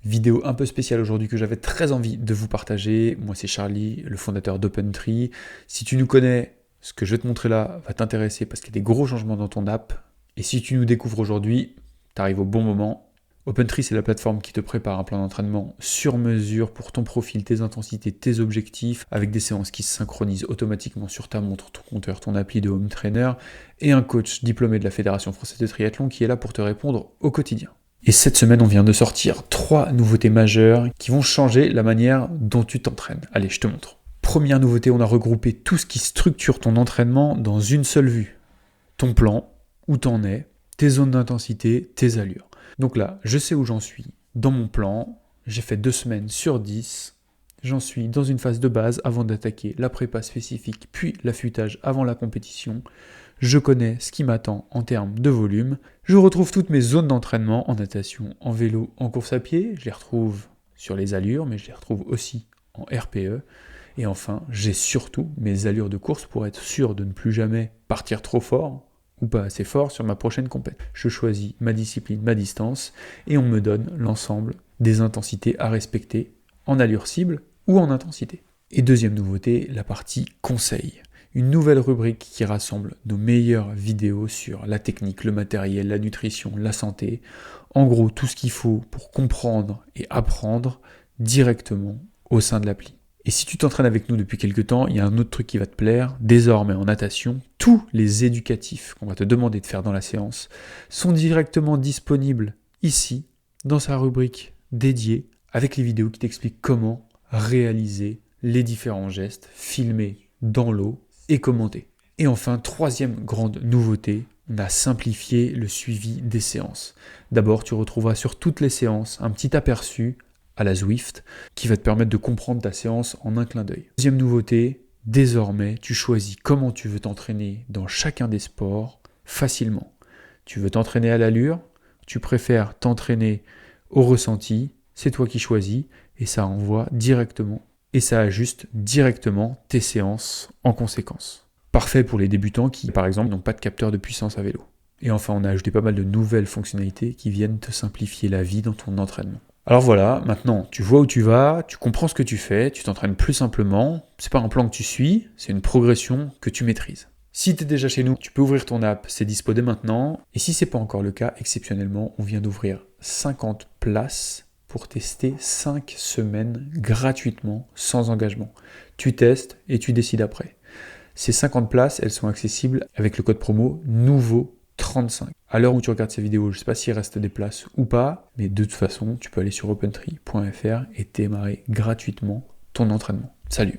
Vidéo un peu spéciale aujourd'hui que j'avais très envie de vous partager. Moi c'est Charlie, le fondateur d'OpenTree. Si tu nous connais, ce que je vais te montrer là va t'intéresser parce qu'il y a des gros changements dans ton app. Et si tu nous découvres aujourd'hui, tu arrives au bon moment. OpenTree, c'est la plateforme qui te prépare un plan d'entraînement sur mesure pour ton profil, tes intensités, tes objectifs, avec des séances qui se synchronisent automatiquement sur ta montre, ton compteur, ton appli de home trainer, et un coach diplômé de la Fédération française de triathlon qui est là pour te répondre au quotidien. Et cette semaine, on vient de sortir 3 nouveautés majeures qui vont changer la manière dont tu t'entraînes. Allez, je te montre. Première nouveauté, on a regroupé tout ce qui structure ton entraînement dans une seule vue. Ton plan, où t'en es, tes zones d'intensité, tes allures. Donc là, je sais où j'en suis dans mon plan. J'ai fait 2 semaines sur 10. J'en suis dans une phase de base avant d'attaquer la prépa spécifique, puis l'affûtage avant la compétition. Je connais ce qui m'attend en termes de volume. Je retrouve toutes mes zones d'entraînement en natation, en vélo, en course à pied. Je les retrouve sur les allures, mais je les retrouve aussi en RPE. Et enfin, j'ai surtout mes allures de course pour être sûr de ne plus jamais partir trop fort ou pas assez fort sur ma prochaine compète. Je choisis ma discipline, ma distance, et on me donne l'ensemble des intensités à respecter en allure cible ou en intensité. Et deuxième nouveauté, la partie conseil. Une nouvelle rubrique qui rassemble nos meilleures vidéos sur la technique, le matériel, la nutrition, la santé. En gros, tout ce qu'il faut pour comprendre et apprendre directement au sein de l'appli. Et si tu t'entraînes avec nous depuis quelques temps, il y a un autre truc qui va te plaire. Désormais en natation, tous les éducatifs qu'on va te demander de faire dans la séance sont directement disponibles ici, dans sa rubrique dédiée, avec les vidéos qui t'expliquent comment réaliser les différents gestes filmés dans l'eau et commentés. Et enfin, troisième grande nouveauté, on a simplifié le suivi des séances. D'abord, tu retrouveras sur toutes les séances un petit aperçu à la Zwift, qui va te permettre de comprendre ta séance en un clin d'œil. Deuxième nouveauté, désormais, tu choisis comment tu veux t'entraîner dans chacun des sports facilement. Tu veux t'entraîner à l'allure, tu préfères t'entraîner au ressenti, c'est toi qui choisis, et ça envoie directement, et ça ajuste directement tes séances en conséquence. Parfait pour les débutants qui, par exemple, n'ont pas de capteur de puissance à vélo. Et enfin, on a ajouté pas mal de nouvelles fonctionnalités qui viennent te simplifier la vie dans ton entraînement. Alors voilà, maintenant tu vois où tu vas, tu comprends ce que tu fais, tu t'entraînes plus simplement, c'est pas un plan que tu suis, c'est une progression que tu maîtrises. Si tu es déjà chez nous, tu peux ouvrir ton app, c'est dispo dès maintenant, et si c'est pas encore le cas, exceptionnellement, on vient d'ouvrir 50 places pour tester 5 semaines gratuitement, sans engagement. Tu testes et tu décides après. Ces 50 places, elles sont accessibles avec le code promo NOUVEAU35. À l'heure où tu regardes ces vidéos, je ne sais pas s'il reste des places ou pas, mais de toute façon, tu peux aller sur opentree.fr et démarrer gratuitement ton entraînement. Salut!